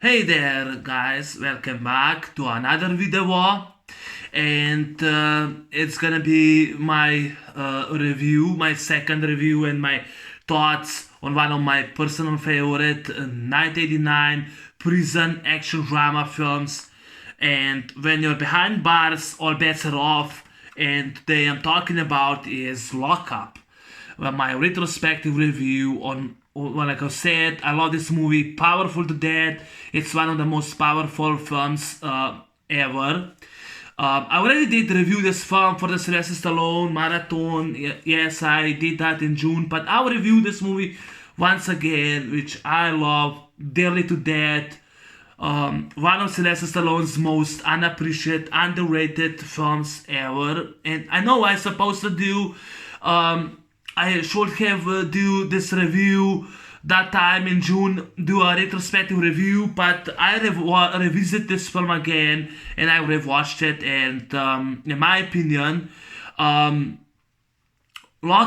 Hey there, guys, welcome back to another video. And it's gonna be my review, my second review, and my thoughts on one of my personal favorite 1989 prison action drama films. And when you're behind bars, all bets are off. And today I'm talking about is Lock Up, my retrospective review on. Well, like I said, I love this movie, powerful to death. It's one of the most powerful films ever. I already did review this film for the Sylvester Stallone marathon. Yes, I did that in June, but I'll review this movie once again, which I love dearly to death. One of Sylvester Stallone's most unappreciated, underrated films ever. And I know I'm supposed to do. I should have do this review that time in June, do a retrospective review, but I revisit this film again and I rewatched it. And in my opinion, Lock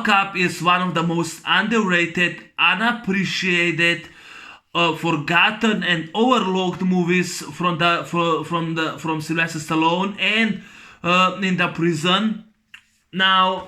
Up is one of the most underrated, unappreciated, forgotten and overlooked movies from Sylvester Stallone and in the prison. Now,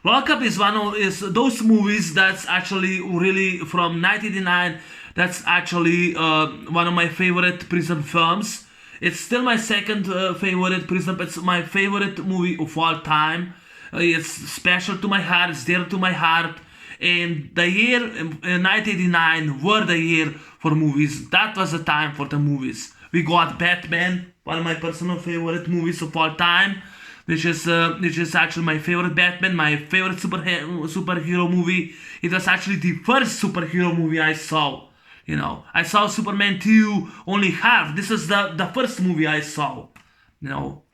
Lock Up is one of is those movies that's actually really from 1989. That's actually one of my favorite prison films. It's still my second favorite prison, but it's my favorite movie of all time. It's special to my heart. It's dear to my heart. And the year 1989 were the year for movies. That was the time for the movies. We got Batman, one of my personal favorite movies of all time, which is actually my favorite Batman, my favorite superhero movie. It was actually the first superhero movie I saw. I saw Superman 2 only half. This is the first movie I saw. You know,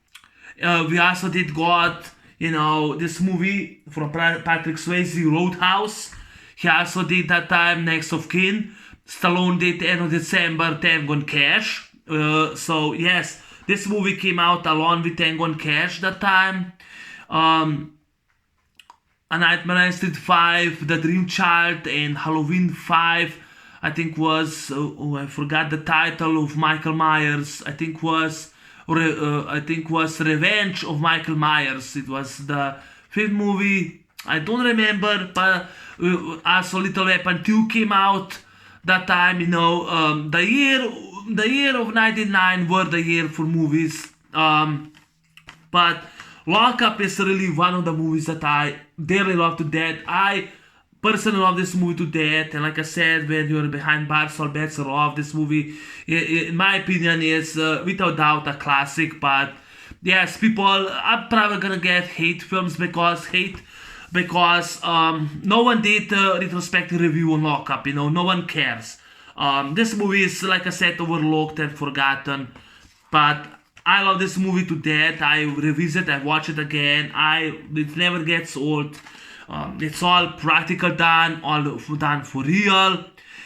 we also did got this movie from Patrick Swayze, Roadhouse. He also did that time Next of Kin. Stallone did end of December Tango and Cash. So yes, this movie came out along with Tango and Cash that time. A Nightmare on Elm Street 5, The Dream Child, and Halloween 5. I think was I forgot the title of Michael Myers. I think was Revenge of Michael Myers. It was the fifth movie. I don't remember, but also Little Weapon 2 came out that time. The year of 99 were the year for movies. But Lock Up is really one of the movies that I dearly love to death. I personally love this movie to death, and like I said, when you're behind bars, all bets are off. This movie, in my opinion, is without doubt a classic. But yes, people are probably gonna get hate films because no one did a retrospective review on Lock Up. No one cares. This movie is, like I said, overlooked and forgotten, but I love this movie to death. I revisit, I watch it again. It never gets old. It's all practical done, all done for real.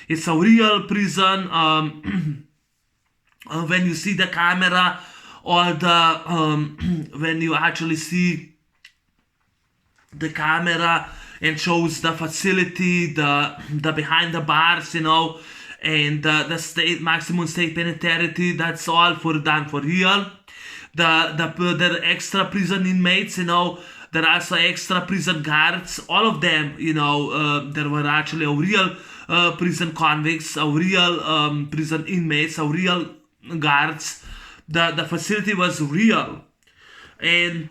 It's a real prison. When you see the camera, all the when you actually see the camera and shows the facility, the behind the bars, and the state maximum state penitentiary. That's all done for real. The extra prison inmates, there are also extra prison guards. All of them, there were actually a real prison convicts, a real prison inmates, a real guards. The facility was real, and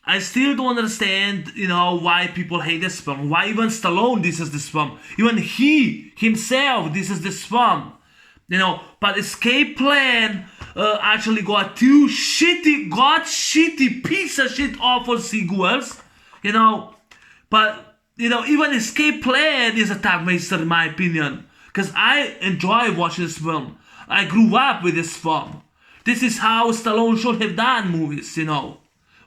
I still don't understand, why people hate this film. Why even Stallone disses this film. Even he himself disses this film. But Escape Plan actually got two shitty piece of shit awful sequels. But even Escape Plan is a time waster in my opinion. Because I enjoy watching this film. I grew up with this film. This is how Stallone should have done movies,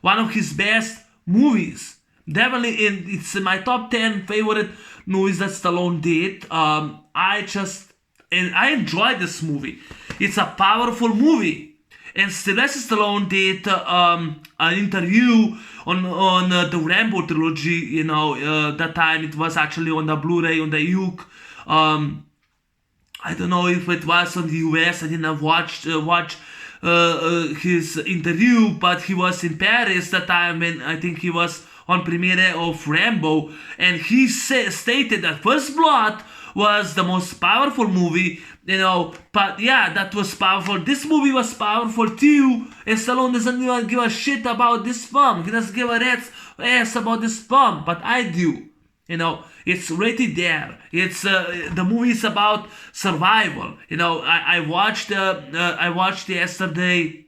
One of his best movies. Definitely it's in my top 10 favorite movies that Stallone did. I enjoyed this movie. It's a powerful movie. And Sylvester Stallone did an interview on the Rambo trilogy. That time it was actually on the Blu-ray on the Uke. I don't know if it was on the US. I didn't watch his interview, but he was in Paris that time, and I think he was on premiere of Rambo, and he stated that First Blood was the most powerful movie, but yeah, that was powerful. This movie was powerful too, and Stallone doesn't even give a shit about this film. He doesn't give a rat's ass about this film, but I do. It's rated there. It's the movie is about survival. I watched yesterday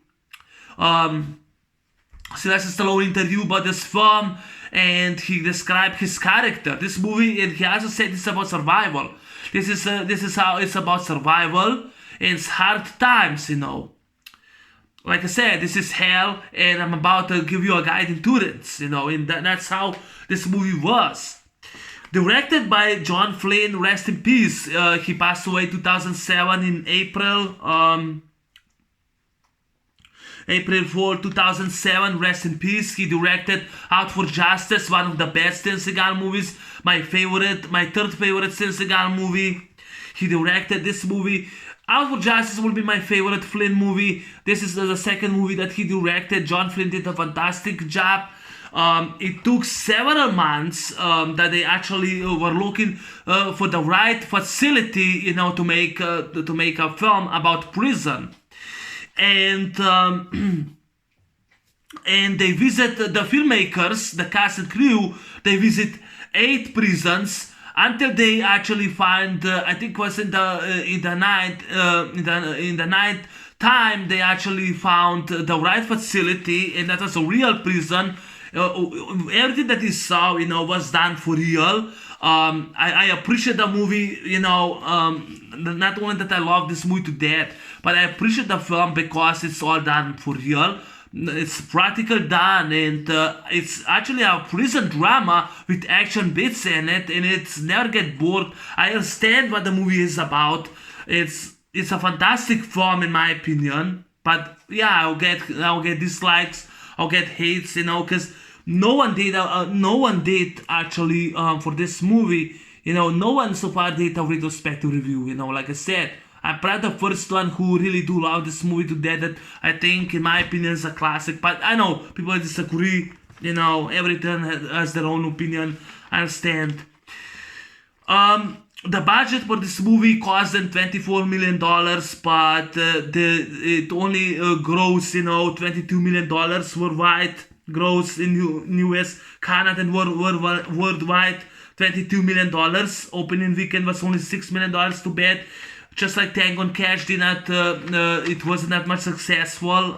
Sylvester Stallone interview about this film, and he described his character. This movie, and he also said it's about survival. This is how it's about survival, and it's hard times. Like I said, this is hell, and I'm about to give you a guide into it. And that's how this movie was. Directed by John Flynn, rest in peace. He passed away 2007 in April 4, 2007, rest in peace. He directed Out for Justice, one of the best Steven Seagal movies. My third favorite Steven Seagal movie. He directed this movie. Out for Justice will be my favorite Flynn movie. This is the second movie that he directed. John Flynn did a fantastic job. It took several months that they actually were looking for the right facility, to make a film about prison. And they visit the filmmakers, the cast and crew. They visit 8 prisons until they actually find. I think it was in the night time they actually found the right facility, and that was a real prison. Everything that he saw, was done for real. I appreciate the movie, not only that I love this movie to death, but I appreciate the film because it's all done for real. It's practical done, and it's actually a prison drama with action bits in it, and it's never get bored. I understand what the movie is about. It's a fantastic film in my opinion, but yeah, I'll get dislikes, I'll get hates, because no one did actually for this movie. No one so far did a retrospective review. Like I said, I'm probably the first one who really do love this movie to death. That I think, in my opinion, is a classic. But I know people disagree. Everyone has their own opinion. I understand. The budget for this movie cost them $24 million, but it only grossed, $22 million worldwide. Gross in US, Canada, and worldwide, $22 million. Opening weekend was only $6 million to bet. Just like Tango and Cash did not, it wasn't that much successful.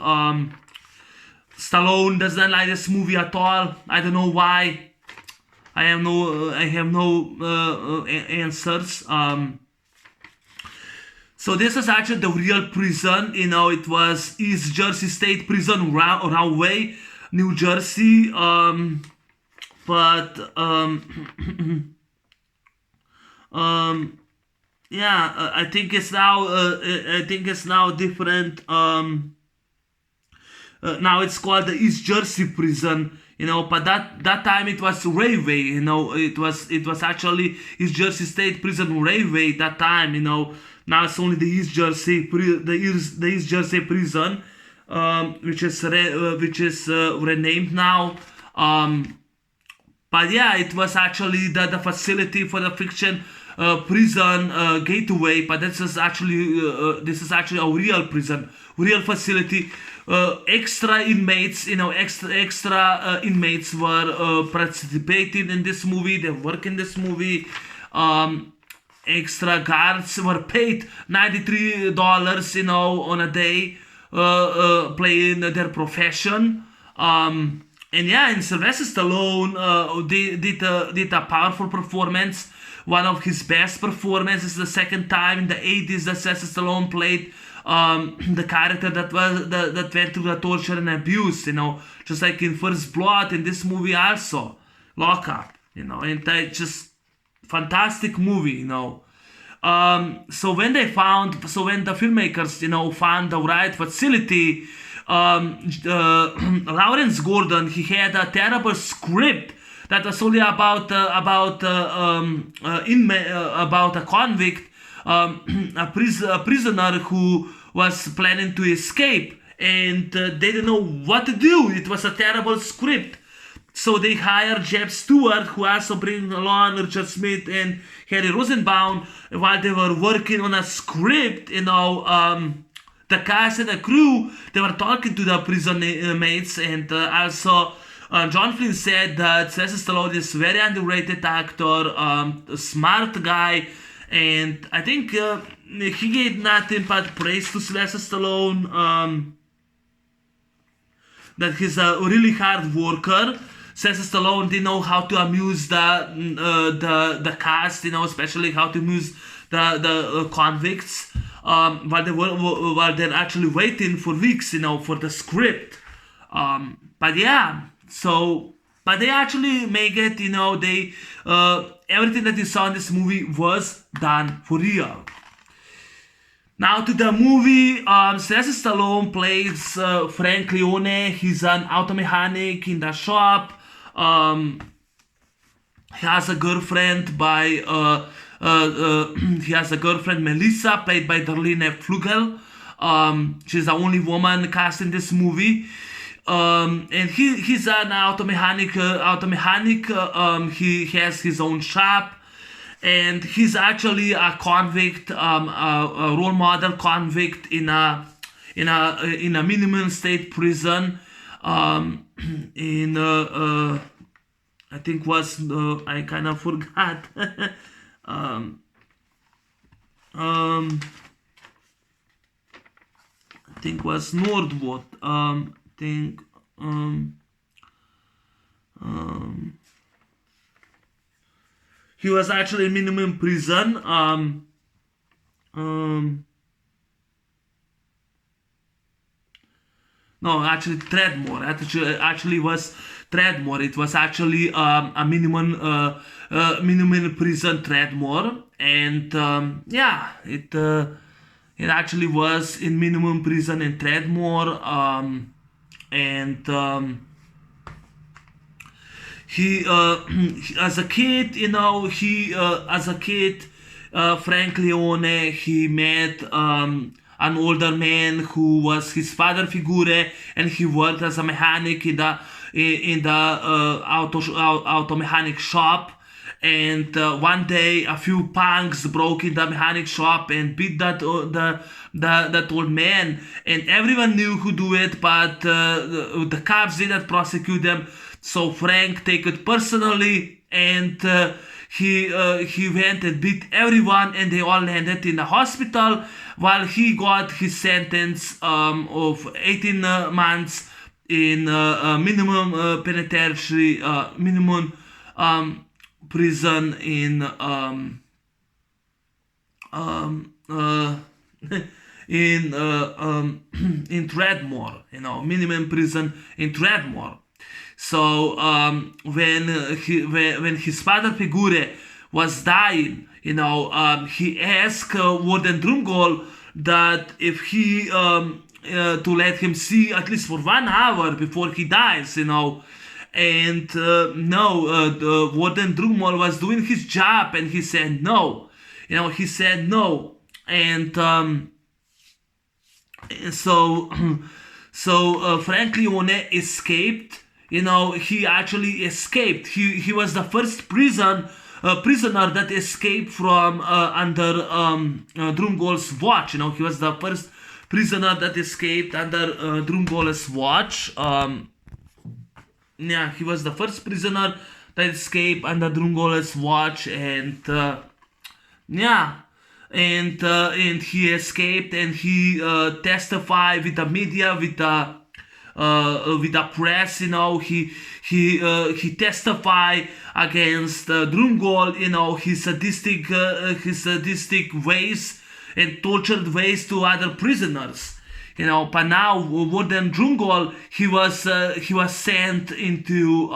Stallone does not like this movie at all. I don't know why. I have no answers. So this is actually the real prison. It was East Jersey State Prison, Rahway, New Jersey. Yeah, I think it's now different. Now it's called the East Jersey Prison. But that time it was Rahway. It was actually East Jersey State Prison, Rahway, that time. Now it's only the East Jersey Prison, which is renamed now. But yeah, it was actually the facility for the fiction prison gateway. But this is actually a real prison, real facility. Extra inmates, extra inmates were participating in this movie. They work in this movie. Extra guards were paid $93, on a day, playing their profession. And yeah, and Sylvester Stallone did a powerful performance. One of his best performances. The second time in the 80s that Sylvester Stallone played the character that went through the torture and abuse, just like in First Blood, in this movie also, Lock Up, and just fantastic movie, So when the filmmakers, found the right facility, Lawrence Gordon, he had a terrible script that was only about a convict a prisoner who was planning to escape, and they didn't know what to do. It was a terrible script. So they hired Jeb Stewart, who also bring along Richard Smith and Harry Rosenbaum while they were working on a script. The cast and the crew, they were talking to the prison mates, and also John Flynn said that Sylvester Stallone is a very underrated actor, a smart guy, and I think he gave nothing but praise to Sylvester Stallone, that he's a really hard worker. Sylvester Stallone didn't know how to amuse the cast, especially how to amuse the convicts, while they're actually waiting for weeks, for the script. But they actually make it. They everything that you saw in this movie was done for real. Now to the movie, Sylvester Stallone plays Frank Leone. He's an auto mechanic in the shop. He has a girlfriend Melissa, played by Darlanne Fluegel. She's the only woman cast in this movie. And he's an auto mechanic. He has his own shop, and he's actually a convict, a role model convict in a minimum state prison. I think was I kind of forgot. I think was Nordwood. He was actually in minimum prison. No, actually Treadmore. Actually was Treadmore. It was actually a minimum prison, Treadmore, and it actually was in minimum prison in Treadmore, he as a kid, Frank Leone, he met an older man who was his father figure, and he worked as a mechanic in the auto mechanic shop. And one day, a few punks broke in the mechanic shop and beat that old man. And everyone knew who do it, but the cops didn't prosecute them. So Frank take it personally, and he went and beat everyone, and they all landed in the hospital while he got his sentence of 18 months in minimum penitentiary, minimum prison in Treadmore, minimum prison in Treadmore. So when his father figure was dying, he asked Warden Drumgold that if he to let him see at least for 1 hour before he dies, and the Warden Drumgold was doing his job, and he said no, and so Frank Leone escaped. He actually escaped. He was the first prisoner that escaped from under Drumgold's watch. He was the first prisoner that escaped under Drumgold's watch. He was the first prisoner that escaped under Drumgold's watch, and he escaped, and he testified with the media, with the press. He testified against Drumgold, his sadistic ways and tortured ways to other prisoners. But now Warden Drumgold, he was sent into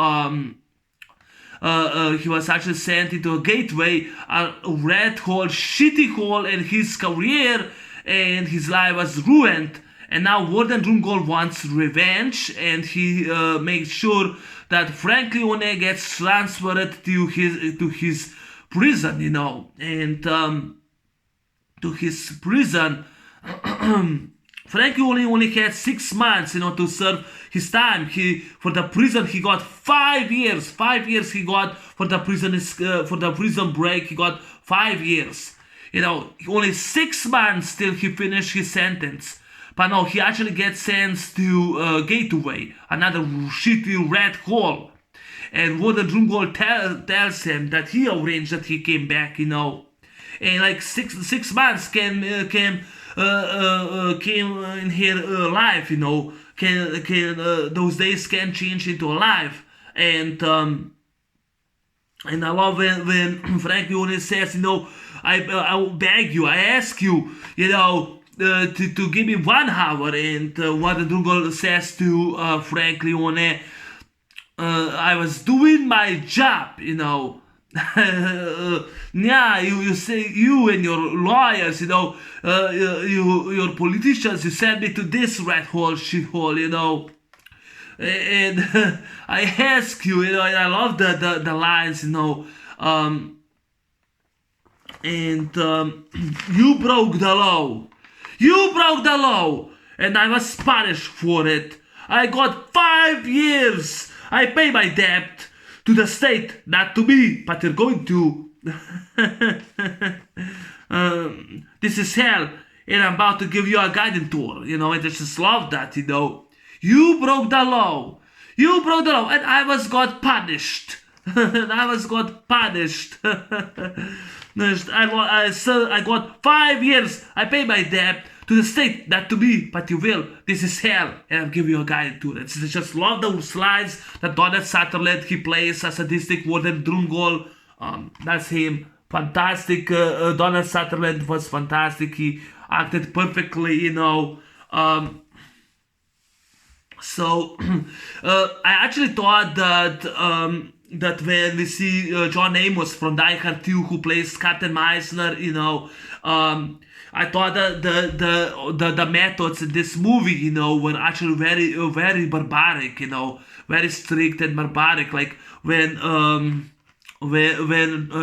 he was actually sent into a gateway, a red hole, shitty hole in his career, and his life was ruined. And now Warden Drumgold wants revenge, and he makes sure that Frank Leone gets transferred to his prison, and to his prison, Frankie only had 6 months, to serve his time. For the prison he got 5 years. 5 years he got for the prison break. He got 5 years. Only 6 months till he finished his sentence. But no, he actually gets sent to Gateway, another shitty red hole. And Warden Drumgold tells him that he arranged that he came back, And like 6 months came in here life, those days can change into a life. And I love when Frankie only says, I will beg you, I ask you, to give me 1 hour. And what the Drumgold says to Frank Leone, I was doing my job, yeah, you say, you and your lawyers, your politicians, you sent me to this red hole, shithole, and I ask you, and I love the lines, and you broke the law. You broke the law, and I was punished for it. I got 5 years. I pay my debt to the state, not to me, but you're going to. This is hell, and I'm about to give you a guiding tour, and I just love that, You broke the law. You broke the law, and I got punished. I got 5 years. I pay my debt to the state, not to me, but you will. This is hell, and I'll give you a guide to it. I just love those lines that Donald Sutherland, he plays a sadistic Warden Drumgold. That's him. Fantastic. Donald Sutherland was fantastic. He acted perfectly, So I actually thought that when we see John Amos from Die Hard 2, who plays Captain Meisner, I thought that the methods in this movie, were actually very very barbaric, very strict and barbaric. Like when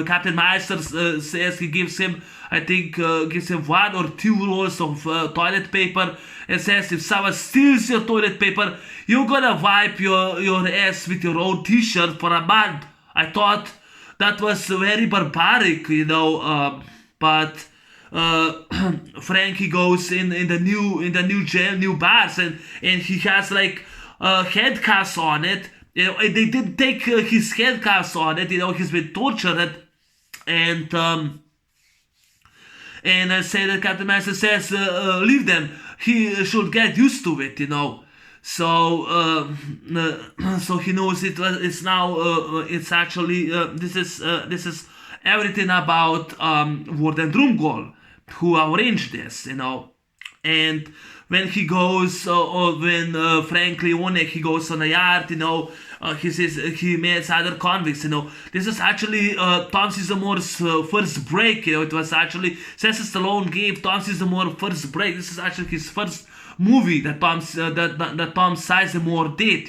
Captain Meisner says he gives him, I think, gives him 1 or 2 rolls of toilet paper, and says if someone steals your toilet paper, you're gonna wipe your ass with your own t-shirt for a month. I thought that was very barbaric, but Frankie goes in the new jail, new bars, and he has like handcuffs on it. And they didn't take his handcuffs on it. He's been tortured, and I say that Captain Master says, leave them. He should get used to it, So so he knows it. It's now. It's actually this is everything about Warden Drumgold, who arranged this, And when he goes, when Frank Leone, he goes on a yard, he says he meets other convicts, This is actually Tom Sizamore's first break, It was actually Sylvester Stallone gave Tom Sizemore first break. This is actually his first movie that Tom Sizemore did,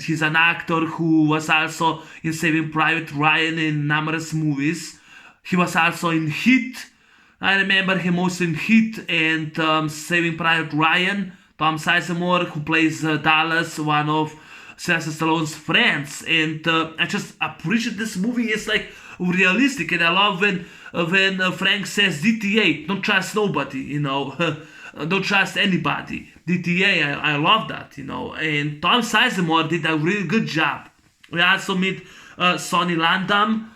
He's an actor who was also in Saving Private Ryan in numerous movies. He was also in Heat. I remember him most in Heat and Saving Private Ryan. Tom Sizemore, who plays Dallas, one of Sylvester Stallone's friends. And I just appreciate this movie. It's like realistic, and I love when Frank says DTA, don't trust nobody, don't trust anybody. DTA, I love that, And Tom Sizemore did a really good job. We also meet Sonny Landham.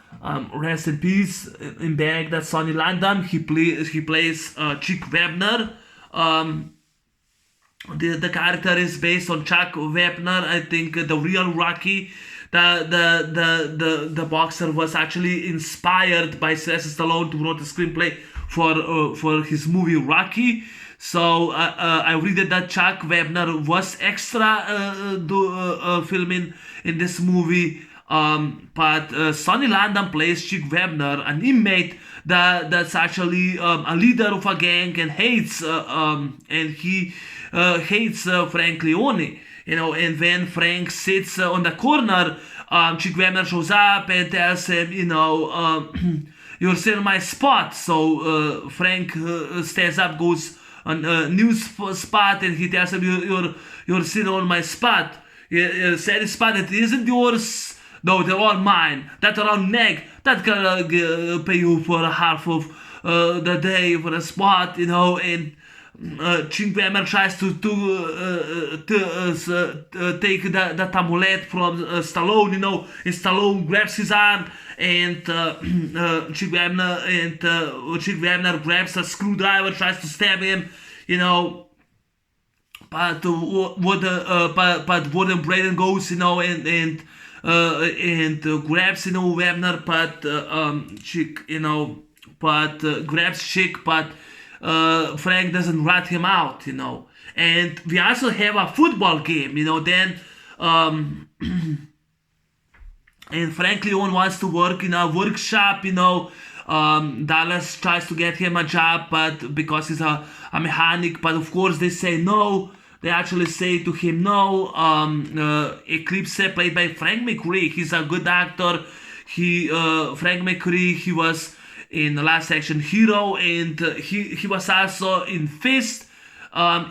Rest in peace in Baghdad. Sonny Landham. He plays Chick Webner. The character is based on Chuck Webner. I think the real Rocky. The boxer was actually inspired by Sylvester Stallone to write a screenplay for his movie Rocky. So I read that Chuck Webner was extra filming in this movie. But Sonny Landham plays Chick Webner, an inmate that's actually a leader of a gang and hates Frank Leone. And when Frank sits on the corner, Chick Webner shows up and tells him, you're still in my spot. So Frank stands up, goes on a news spot, and he tells him, you're still on my spot. Said spot that isn't yours. No, they're all mine. That around neck, that gonna pay you for a half of the day for a spot, and Chink Wemmer tries to take that amulet from Stallone, and Stallone grabs his arm, and Chink Wemmer grabs a screwdriver, tries to stab him, but Warden Braden goes, and grabs, Webner, but Chick, grabs Chick, but Frank doesn't rat him out, And we also have a football game, then and Frank Leone wants to work in a workshop, Dallas tries to get him a job, but because he's a mechanic, but of course they say no. They actually say to him no. Eclipse, played by Frank McRae, he's a good actor. Frank McRae, he was in the Last Action Hero, and he was also in Fist,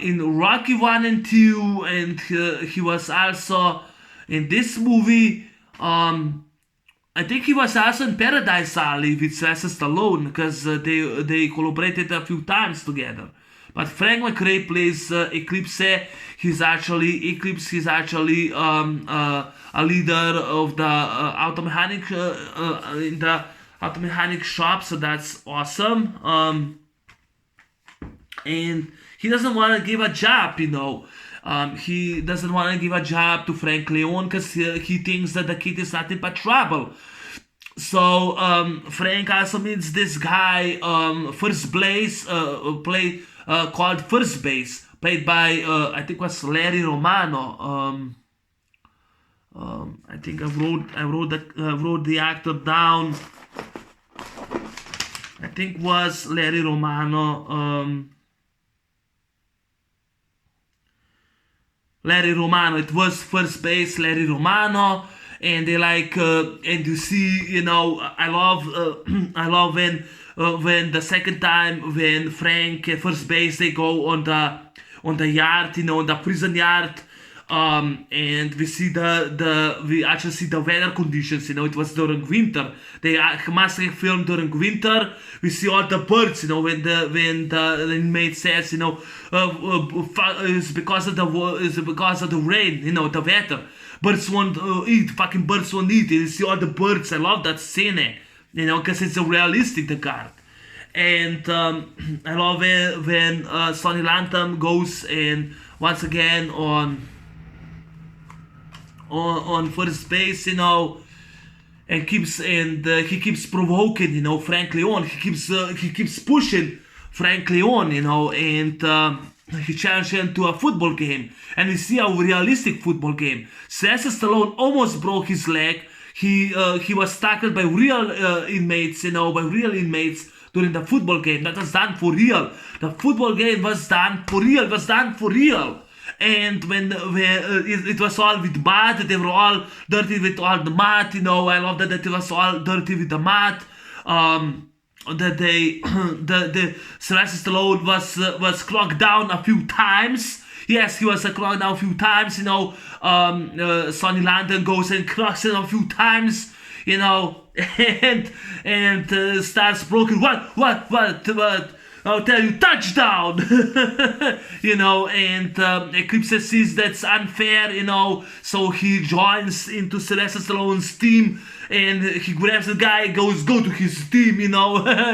in Rocky 1 and 2, and he was also in this movie. I think he was also in Paradise Alley with Sylvester Stallone, because they collaborated a few times together. But Frank McRae plays Eclipse. He's actually a leader of the auto mechanic in the auto mechanic shop, so that's awesome. And he doesn't want to give a job, he doesn't want to give a job to Frank Leone because he thinks that the kid is nothing but trouble. So Frank also meets this guy, First Base, called First Base, played by I think was Larry Romano. I think I wrote the actor down. I think was Larry Romano. Larry Romano. It was First Base, Larry Romano, and they and you see, I love when the second time when Frank at First Base, they go on the yard, on the prison yard, and we actually see the weather conditions. It was during winter. They must have filmed during winter. We see all the birds. When the inmate says, it's because of the rain. The weather. Birds won't eat. Fucking birds won't eat. You see all the birds. I love that scene. Because it's a realistic, the guard. And I love it when Sonny Landham goes and once again on First Base, and he keeps provoking, Frank Leone. He keeps pushing Frank Leone, and he challenged him to a football game, and we see a realistic football game. Sylvester Stallone almost broke his leg. He was tackled by real inmates, during the football game. That was done for real. The football game was done for real. It was done for real. And when it was all with mud, they were all dirty with all the mud. I love that it was all dirty with the mud. That the Sylvester Stallone was clocked down a few times. Yes, he was clocked down a few times. Sonny Landham goes and clocks him a few times. And starts broken. What? I'll tell you, touchdown. And Eclipse sees that's unfair. So he joins into Sylvester Stallone's team, and he grabs the guy, go to his team.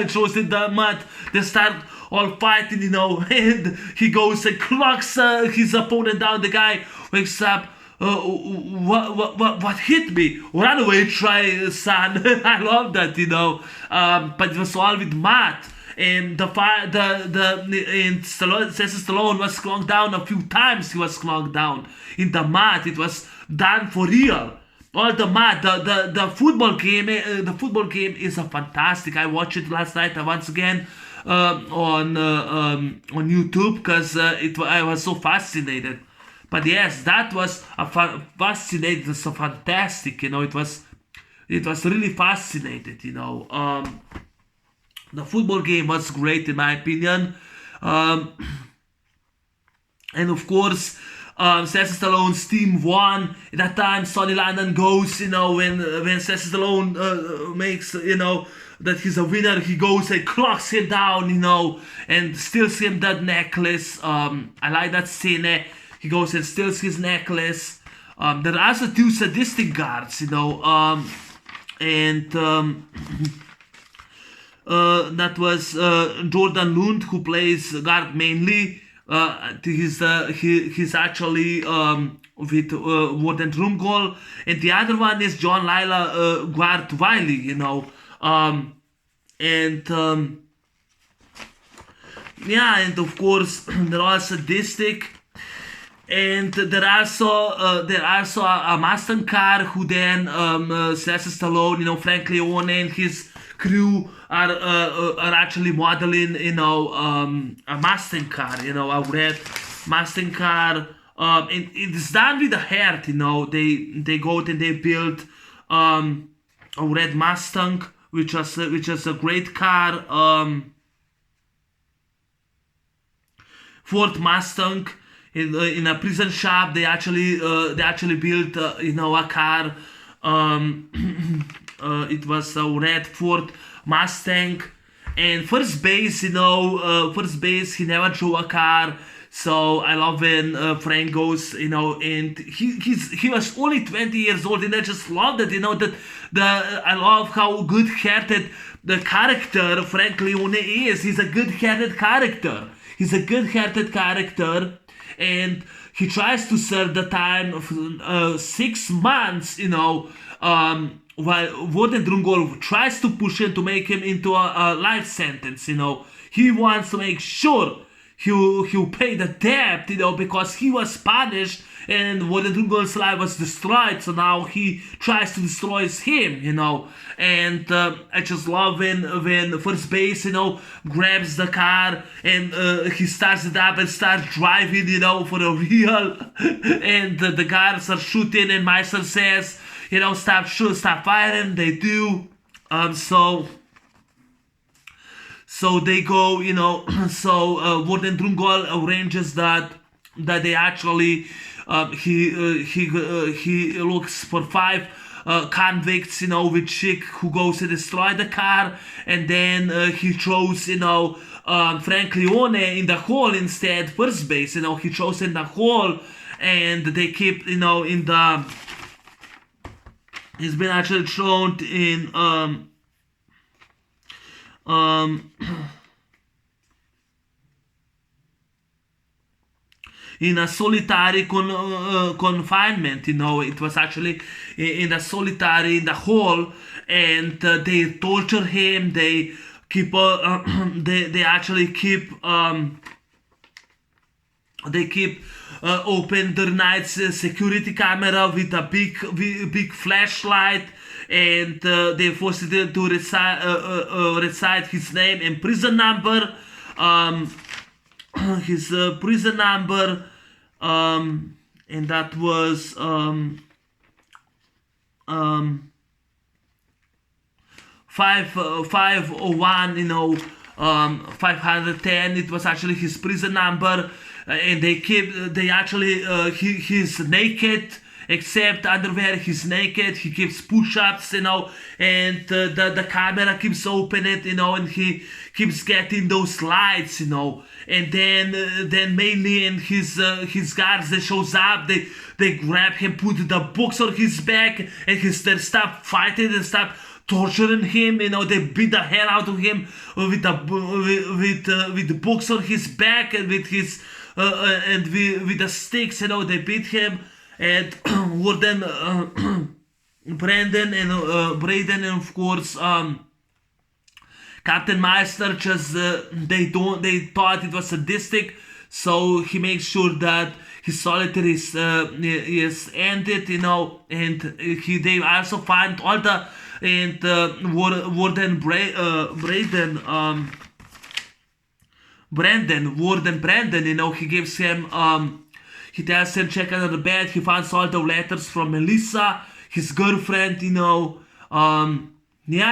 Throws in the mud. They start all fighting. And he goes and clocks his opponent down. The guy wakes up. What hit me? Run away, try, son. I love that, but it was all with mud. And Sylvester Stallone was clocked down a few times. He was clocked down in the mud. It was done for real. All the mud. The football game. The football game is a fantastic. I watched it last night once again on YouTube because I was so fascinated. But yes, that was fascinating. It was so fantastic. It was really fascinating. The football game was great in my opinion. Um, and of course, Sylvester Stallone's team won. At that time, Sonny Landham goes, when Sylvester Stallone makes, that he's a winner, he goes and clocks him down, and steals him that necklace. I like that scene. He goes and steals his necklace. There are also two sadistic guards, and that was Jordan Lund, who plays guard mainly. He's actually with Warden Drumgold, and the other one is John Lila guard Wiley, and yeah, and of course they're all sadistic. And there also a Mustang car who then Sylvester Stallone, Frank Leone and his crew are actually modeling, a Mustang car, a red Mustang car. And it's done with the heart, They go and they build a red Mustang, which is a great car. Ford Mustang. In a prison shop, they actually built a car. It was a red Ford Mustang, and first base, he never drove a car. So I love when Frank goes, and he was only 20 years old, and I just love that, I love how good-hearted the character Frank Leone is. He's a good-hearted character. And he tries to serve the time of 6 months, while Warden Drumgold tries to push him to make him into a life sentence, He wants to make sure he'll pay the debt, because he was punished and Warden Drumgold's life was destroyed, so now he tries to destroy him, And I just love when first base, grabs the car and he starts it up and starts driving, for a real. And the guards are shooting, and Meister says, stop firing. They do. So they go, so Warden Drumgold arranges that they actually, he looks for 5 convicts, with Chick, who goes to destroy the car, and then he throws, Frank Leone in the hole instead, first base, he throws in the hole, and they keep, in the, he's been actually thrown in, in a solitary confinement, it was actually in the solitary, in the hole, and they torture him. They keep, they actually keep, open their night's security camera with a big flashlight, and they forced him to recite his name and prison number. His prison number, and that was 501, 510. It was actually his prison number, and he's naked. Except underwear, he's naked. He gives push-ups, and the camera keeps opening, and he keeps getting those lights, and then mainly in his guards, they shows up, they grab him, put the books on his back, and they stop fighting and stop torturing him, they beat the hell out of him with the books on his back and with his with the sticks, they beat him. And Warden Braden, and of course Captain Meister, just they thought it was sadistic, so he makes sure that his solitary is ended, and they also find all the, and Warden Brandon, he gives him he tells him check under the bed. He finds all the letters from Melissa, his girlfriend, Yeah,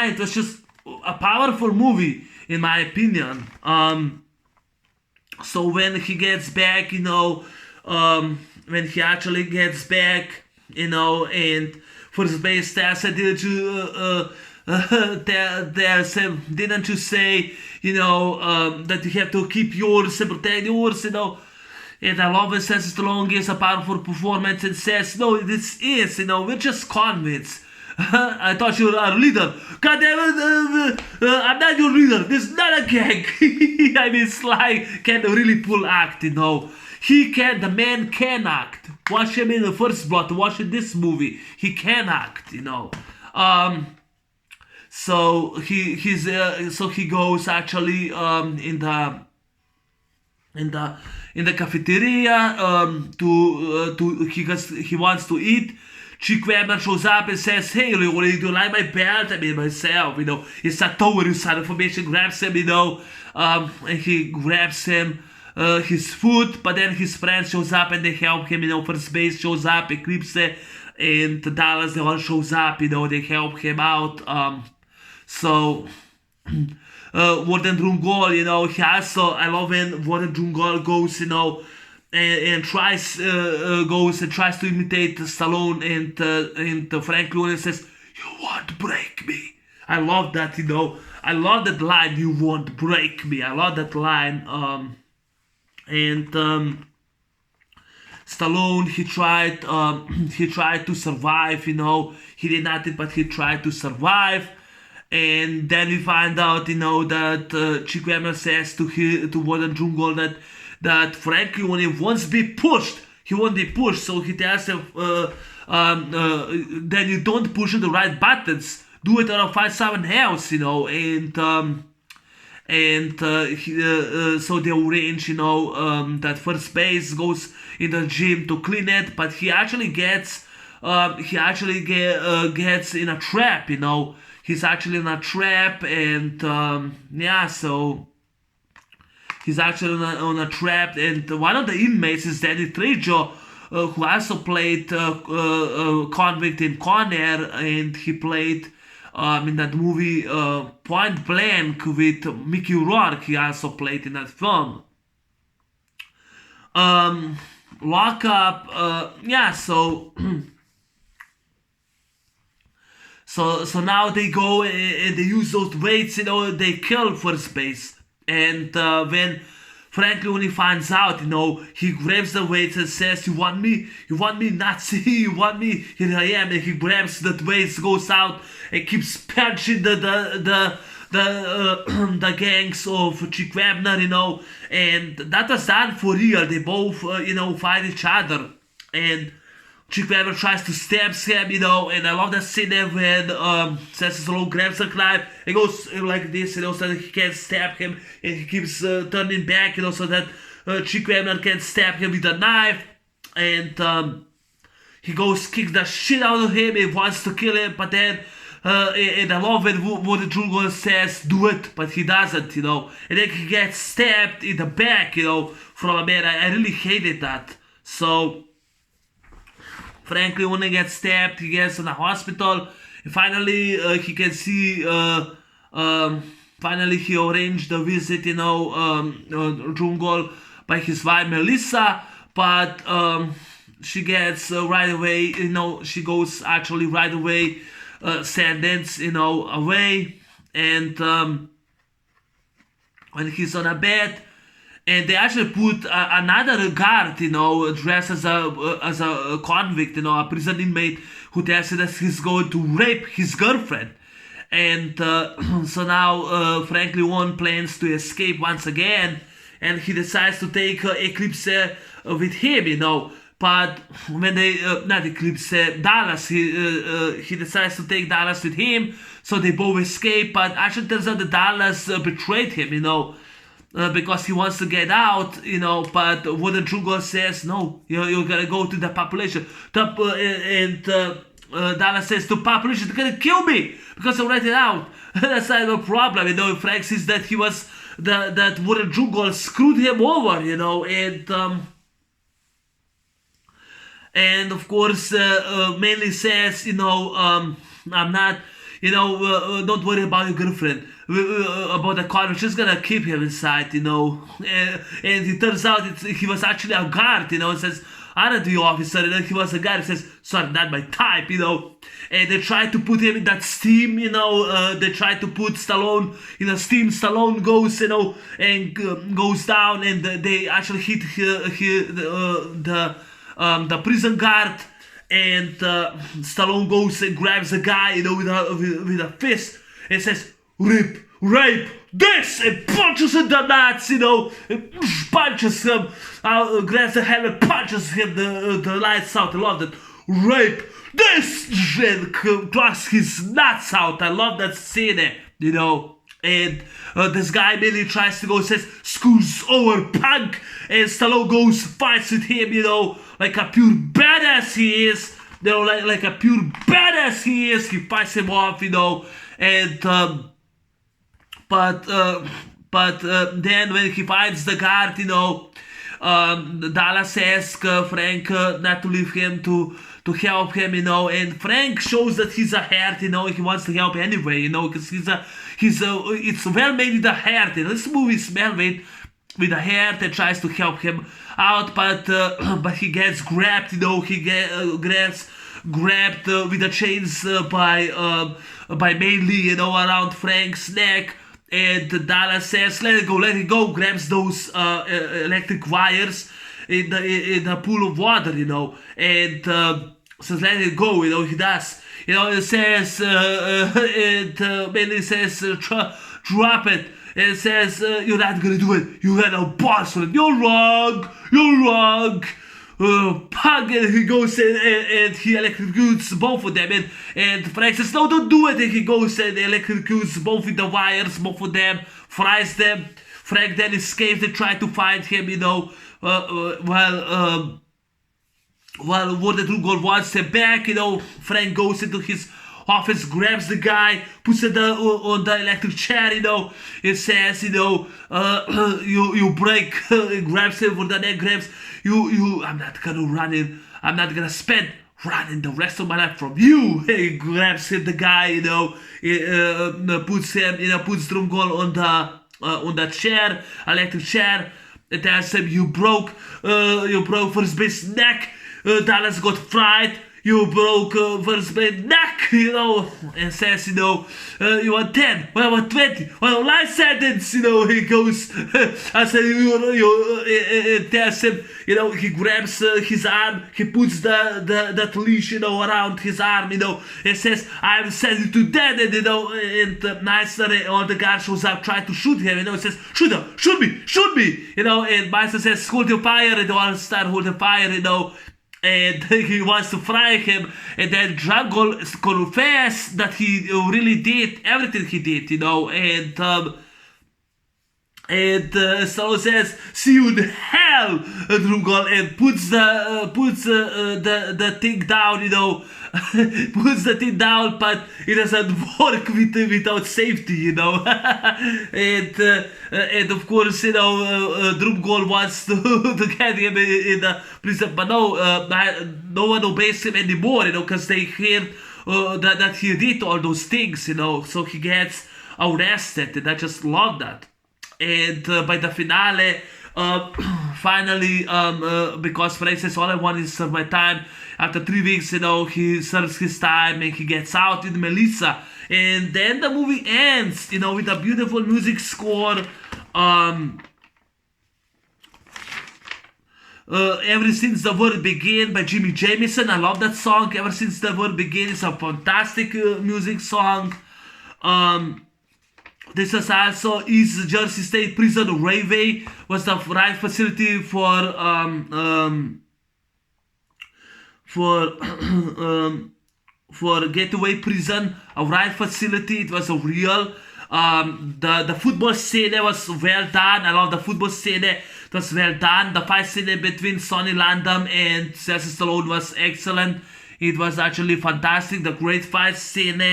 it was just a powerful movie. in my opinion. So when he gets back, when he actually gets back, and first base tells him, didn't you say, that you have to keep yours and protect yours, And I love it, says Stallone gives a powerful performance and says, no, this is, we're just convicts. I thought you were our leader. God damn it, I'm not your leader. This is not a gang. I mean, Sly can really pull act, the man can act. Watch him in the First Blood, watch this movie. He can act, So he goes actually in the cafeteria he wants to eat. Chick Webber shows up and says, hey, do you like my belt? I mean, myself, It's a tower inside information, grabs him, and he grabs him his food, but then his friend shows up and they help him, First base shows up, Eclipse and Dallas, they all shows up, they help him out. So Warden Drungol, he also, I love when Warden Drungol goes, and tries to imitate Stallone and Frank Lucas says, you won't break me. I love that, I love that line, you won't break me. I love that line. Stallone, he tried to survive, he did nothing, but he tried to survive. And then we find out, that Chick Webber says to Warden Drungol that Frank only wants to be pushed. He won't be pushed, so he tells him, then you don't push the right buttons. Do it or find someone else, so they arrange, that First base goes in the gym to clean it, but he actually gets in a trap, He's actually in a trap, and so he's actually on a trap, and one of the inmates is Danny Trejo, who also played convict in Con Air, and he played in that movie Point Blank with Mickey Rourke. He also played in that film. Lockup, So now they go and they use those weights, they kill First base. And when Frank only finds out, he grabs the weights and says, you want me, Nazi, you want me, here I am. And he grabs the weights, goes out and keeps punching the gangs of Chick Webber, and that was done for real. They both, fight each other. And Chick Webber tries to stab him, and I love that scene there when Sylvester Stallone grabs a knife and goes like this, so that he can't stab him, and he keeps turning back, so that Chick Webber can stab him with a knife, and he goes kick the shit out of him, he wants to kill him, but then and I love when the Drungol says, do it, but he doesn't, and then he gets stabbed in the back, from a man. I really hated that. So Frank only gets stabbed, he gets in the hospital, and finally he can see, finally he arranged a visit, Drungol by his wife Melissa, but she gets right away, she goes actually right away, sentenced, away, and when he's on a bed, and they actually put another guard, dressed as a convict, a prison inmate, who tells him that he's going to rape his girlfriend. And so now Frank Leone plans to escape once again, and he decides to take Eclipse with him, But when they, not Eclipse, Dallas, he decides to take Dallas with him, so they both escape. But actually turns out that Dallas betrayed him, because he wants to get out, but what the Drungol says, no, you gotta go to the population. Dallas says, the population, they're gonna kill me because I let it out. That's not a problem, Frank says that he was, that Warden Drungol screwed him over, and of course, mainly says, I'm not, don't worry about your girlfriend. about the car, which is gonna keep him inside, and it turns out he was actually a guard, it says, I'm not the officer, and then he was a guy. He says, sorry, not my type, and they try to put him in that steam, they try to put Stallone in a steam. Stallone goes, and goes down, and they actually hit the prison guard, and Stallone goes and grabs the guy, with a fist, and says, rape this, and punches in the nuts, and punches him, grabs the helmet, punches him the lights out. I love that. Rape this, and cracks his nuts out. I love that scene, and this guy mainly tries to go, says, "Screws over, punk," and Stallone goes, fights with him, like a pure badass he is, like a pure badass he is. He fights him off, and but then when he finds the guard, Dallas asks Frank not to leave him, to help him, and Frank shows that he's a heart, he wants to help anyway, because it's well made with a heart, this movie is well made with a heart and tries to help him out, but he gets grabbed, he gets grabbed with the chains by mainly, around Frank's neck. And Dallas says, let it go, grabs those electric wires in the pool of water, and says, let it go, he does. It says, mainly says, drop it. And it says, you're not gonna do it, you had a boss on it, you're wrong. Pug, and he goes and he electrocutes both of them, and Frank says, no, don't do it, and he goes and electrocutes both of the wires, both of them, fries them. Frank then escapes and tries to find him, while Warden Fluegel wants him back, Frank goes into his office, grabs the guy, puts it on the electric chair, it says, you break, grabs him for the neck, grabs, I'm not gonna spend running the rest of my life from you. He grabs him, the guy, puts Fluegel on the chair, electric chair, and tells him, you broke first base neck, Dallas got fried, you broke first base neck, and says, you want 10, well, I want 20, well, life sentence, he goes, I said, it tells him, he grabs his arm, he puts that leash, around his arm, and says, I'm sending you to death, and, and Meister, all the guard shows up, trying to shoot him, it says, shoot me, and Meister says, hold your fire, and they all start holding fire, and he wants to fry him, and then Jungle confesses that he really did everything he did, and Stallone says, see you in hell, Fluegel, and puts the thing down, puts the thing down, but it doesn't work without safety, and of course, Fluegel wants to get him in the prison, but no one obeys him anymore, because they hear that he did all those things, so he gets arrested, and I just love that. And by the finale, finally, because Frank says, all I want is to serve my time. After 3 weeks, he serves his time and he gets out with Melissa. And then the movie ends, with a beautiful music score. Ever Since the World Began by Jimmy Jamison. I love that song. Ever Since the World Began is a fantastic music song. This is also East Jersey State Prison. Railway was the right facility for getaway prison, a right facility. It was a real. The football scene was well done. I love the football scene. It was well done. The fight scene between Sonny Landham and Sylvester Stallone was excellent. It was actually fantastic. The great fight scene.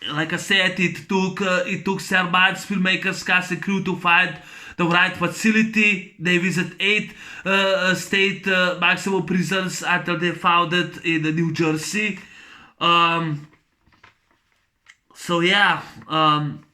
Like I said, it took several months, filmmakers, cast and crew to find the right facility. They visit 8 state maximum prisons until they found it in New Jersey. So yeah, um,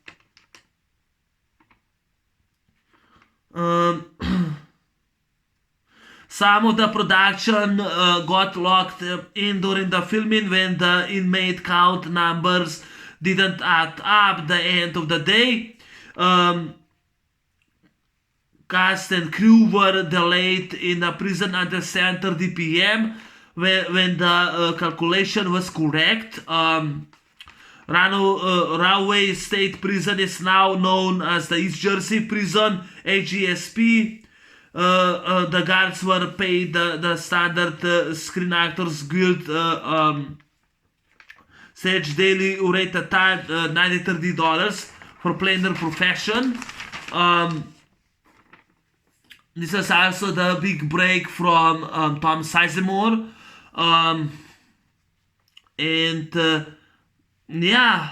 some of the production got locked in during the filming when the inmate count numbers didn't add up. The end of the day, um, cast and crew were delayed in the prison until 7:30 p.m. When the calculation was correct. Rahway State Prison is now known as the East Jersey Prison, AGSP. The guards were paid the standard Screen Actors Guild Sage daily rate at time $90-$30 for playing their profession. This is also the big break from Tom Sizemore. And yeah,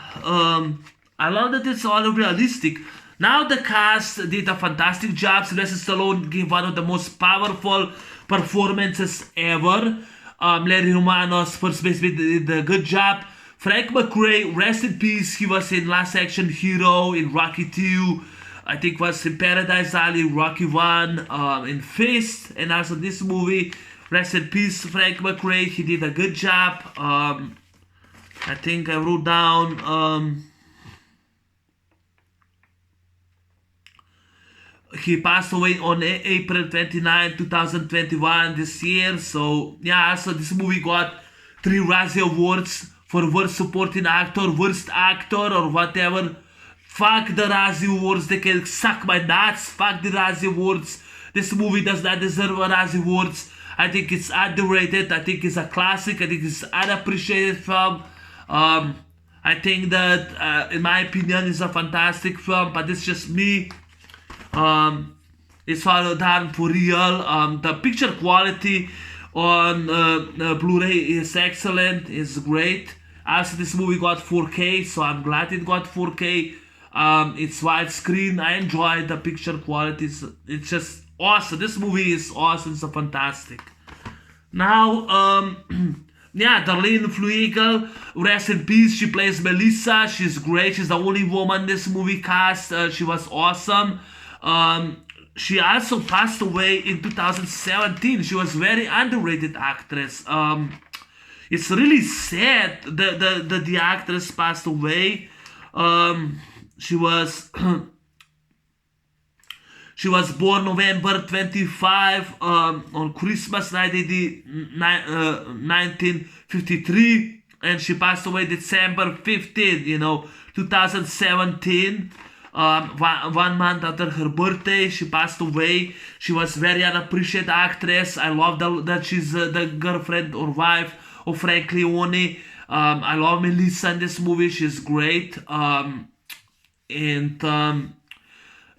I love that it's all realistic. Now the cast did a fantastic job. Sylvester Stallone gave one of the most powerful performances ever. Larry Romano's first baseman did a good job. Frank McRae, rest in peace. He was in Last Action Hero, in Rocky 2. I think was in Paradise Alley, Rocky 1, in Fist, and also this movie. Rest in peace, Frank McRae. He did a good job. I think I wrote down he passed away on April 29, 2021 this year. So yeah, so this movie got 3 Razzie Awards for Worst Supporting Actor, Worst Actor, or whatever. Fuck the Razzie Awards, they can suck my nuts. Fuck the Razzie Awards. This movie does not deserve a Razzie Awards. I think it's underrated. I think it's a classic. I think it's an unappreciated film. I think that, in my opinion, it's a fantastic film, but it's just me. It's all done for real. The picture quality on Blu-ray is excellent. It's great. Also, this movie got 4K, so I'm glad it got 4K. It's widescreen. I enjoy the picture quality. It's just awesome. This movie is awesome. It's fantastic. Now, yeah, Darlanne Fluegel, rest in peace. She plays Melissa. She's great. She's the only woman in this movie cast. She was awesome. She also passed away in 2017. She was very underrated actress. It's really sad that the actress passed away. She was she was born November 25 on Christmas night 1953, and she passed away December 15, 2017. 1 month after her birthday, she passed away. She was very unappreciated actress. I love that she's the girlfriend or wife of Frank Leone. I love Melissa in this movie. She's great.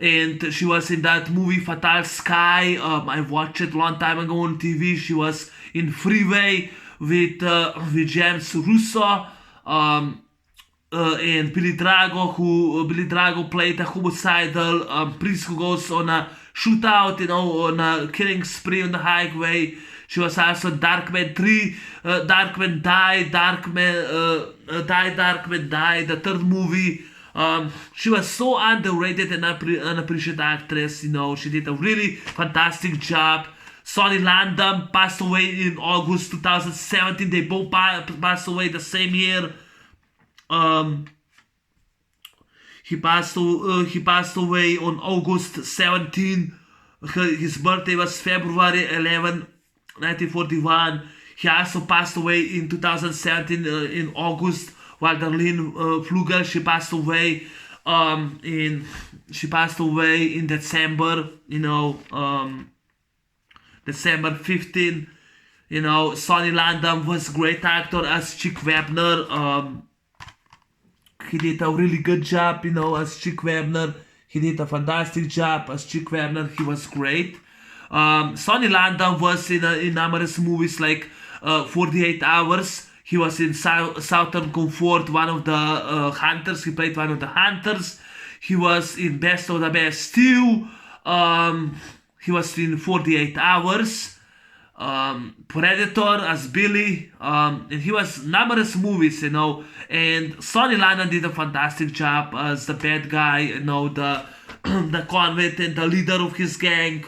And she was in that movie Fatal Sky. I watched it a long time ago on TV. She was in Freeway with James Russo and Billy Drago, Billy Drago played a homicidal priest who goes on a shootout, on a killing spree on the highway. She was also in Darkman 3, Darkman Die, Darkman Die, the third movie. She was so underrated and unappreciated actress. She did a really fantastic job. Sonny Landham passed away in August 2017. They both passed away the same year. He passed away on August 17. His birthday was February 11, 1941. He also passed away in 2017 in August. While Darlanne Fluegel, she passed away in December. December 15. Sonny Landham was a great actor as Chick Webner. He did a really good job, as Chick Webner. He did a fantastic job as Chick Webner. He was great. Sonny Landham was in numerous movies like 48 Hours. He was in Southern Comfort, one of the hunters. He played one of the hunters. He was in Best of the Best 2. He was in 48 Hours. Predator as Billy, and he was numerous movies, and Sonny Landham did a fantastic job as the bad guy, the the convict and the leader of his gang,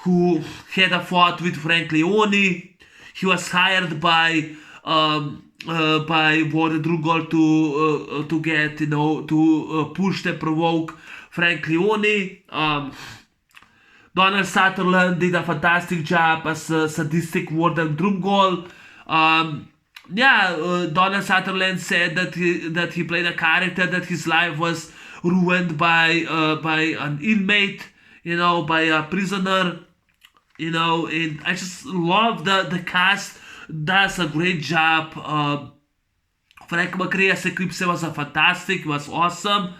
who had a fight with Frank Leone. He was hired by Warren Drugol to get, to push and provoke Frank Leone. Donald Sutherland did a fantastic job as sadistic Warden Drumgold. Donald Sutherland said that he played a character that his life was ruined by an inmate, by a prisoner, and I just love the cast does a great job. Frank McRae as Eclipse was fantastic, was awesome.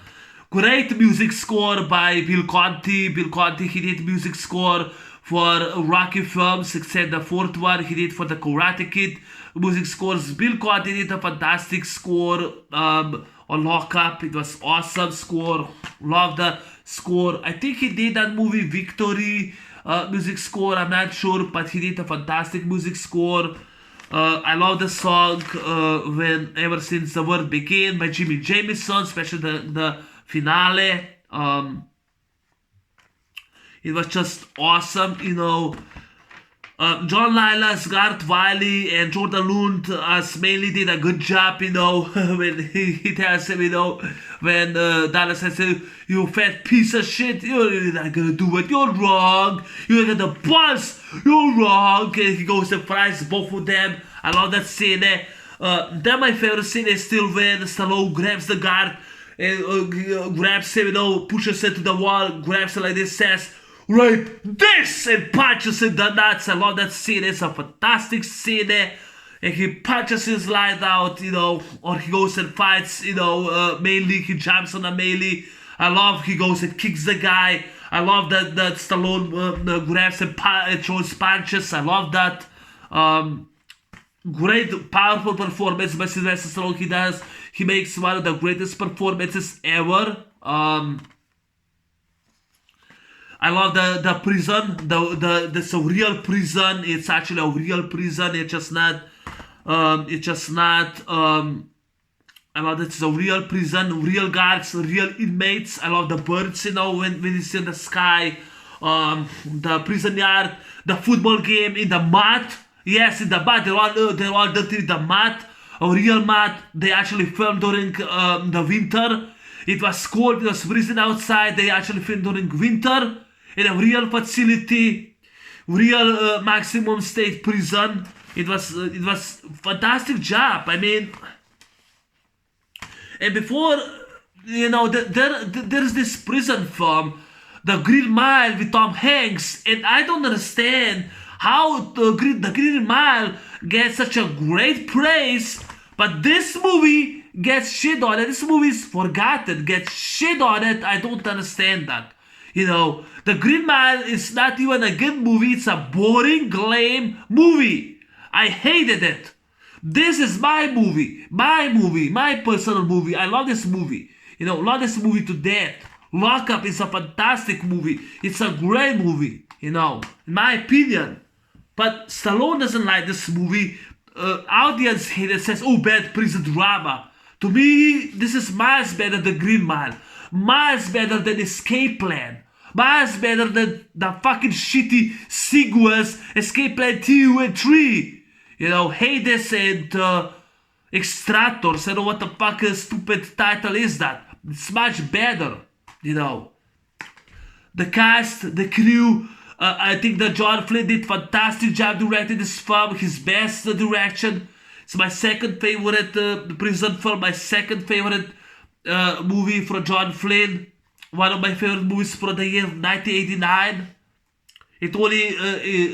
Great music score by Bill Conti. Bill Conti, he did music score for Rocky films, except the fourth one he did for the Karate Kid music scores. Bill Conti did a fantastic score on Lock-Up. It was awesome score. Love the score. I think he did that movie Victory music score. I'm not sure, but he did a fantastic music score. I love the song when Ever Since the World Began by Jimmy Jamison, especially the finale. It was just awesome, John Lilas, Garth Wiley, and Jordan Lund as mainly did a good job, when he tells him, when Dallas says, you fat piece of shit, you're not gonna do it, you're wrong, you're gonna bust, you're wrong, and he goes and fries both of them. I love that scene there. Then my favorite scene is still when Stallone grabs the guard, and grabs him, pushes him to the wall, grabs him like this, says, "Rape this!" and punches in the nuts. I love that scene. It's a fantastic scene there. And he punches his light out, or he goes and fights, melee. He jumps on a melee. I love he goes and kicks the guy. I love that Stallone grabs and throws punches. I love that. Great, powerful performance by Sylvester Stallone. He makes one of the greatest performances ever. I love the prison. It's a real prison. It's actually a real prison. It's just not. I love that it's a real prison, real guards, real inmates. I love the birds. When it's in the sky, the prison yard, the football game in the mud. Yes, in the mud. They're all dirty in the mud. A real mud. They actually filmed during the winter. It was cold. It was freezing outside. They actually filmed during winter. In a real facility, real maximum state prison. It was fantastic job. I mean, and before, there's this prison film, The Green Mile with Tom Hanks, and I don't understand how the Green Mile gets such a great praise, but this movie gets shit on it. This movie is forgotten, gets shit on it. I don't understand that. The Green Mile is not even a good movie. It's a boring, lame movie. I hated it. This is my movie, my personal movie. I love this movie. Love this movie to death. Lock-Up is a fantastic movie. It's a great movie, in my opinion. But Stallone doesn't like this movie. Audience hate it, says, "Oh, bad prison drama." To me, this is miles better than Green Mile. Miles better than Escape Plan. Miles better than the fucking shitty sequels Escape Plan 2 and 3. Hades and Extractors. I don't know what the fuck a stupid title is that. It's much better, The cast, the crew, I think that John Flynn did fantastic job directing this film. His best direction. It's my second favorite prison film. My second favorite movie from John Flynn. One of my favorite movies from the year 1989. It only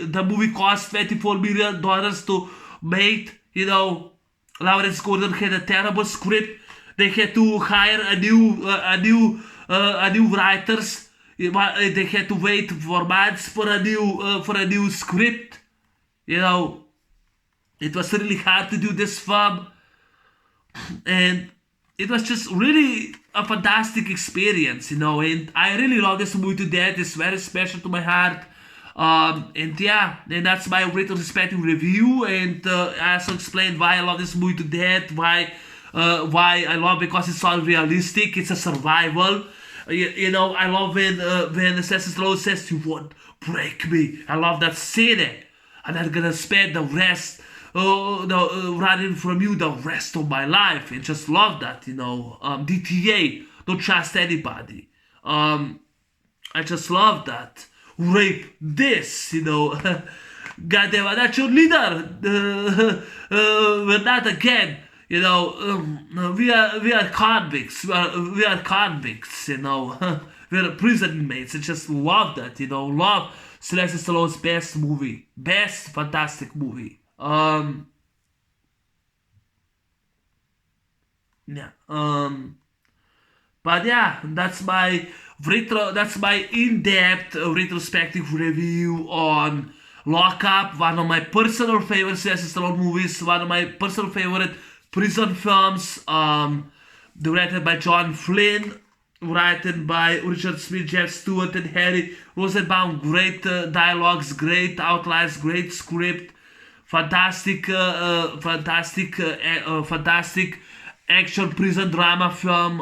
the movie cost $24 million to make. Lawrence Gordon had a terrible script. They had to hire a new writers. They had to wait for months for a new script. It was really hard to do this film, and it was just really a fantastic experience, and I really love this movie to death. It's very special to my heart. And yeah, and that's my retrospective review. And I also explained why I love this movie to death. Why I love, because it's all realistic. It's a survival. You know, I love when Sylvester Stallone says, "You won't break me." I love that scene, and I'm gonna spend the rest, running from you the rest of my life. And just love that. DTA, don't trust anybody. I just love that. Rape this. Goddamn, I'm not your leader. We're not again. We are convicts. We are convicts. We're prison inmates. I just love that. Love Sylvester Stallone's best movie, best fantastic movie. Yeah. But yeah, that's my in-depth retrospective review on Lock Up, one of my personal favorite Sylvester Stallone movies, one of my personal favorite prison films, directed by John Flynn, written by Richard Smith, Jeff Stewart, and Harry Rosenbaum. Great dialogues, great outlines, great script, fantastic action prison drama film,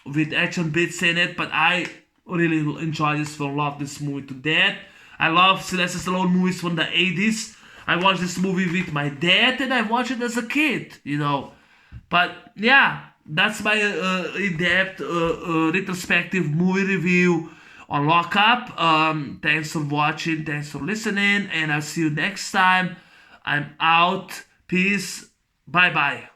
with action bits in it. But I really enjoy this film, love this movie to death. I love Sylvester Stallone movies from the 80s. I watched this movie with my dad, and I watched it as a kid. But yeah, that's my in-depth retrospective movie review on Lock Up. Thanks for watching, thanks for listening, and I'll see you next time. I'm out. Peace. Bye bye.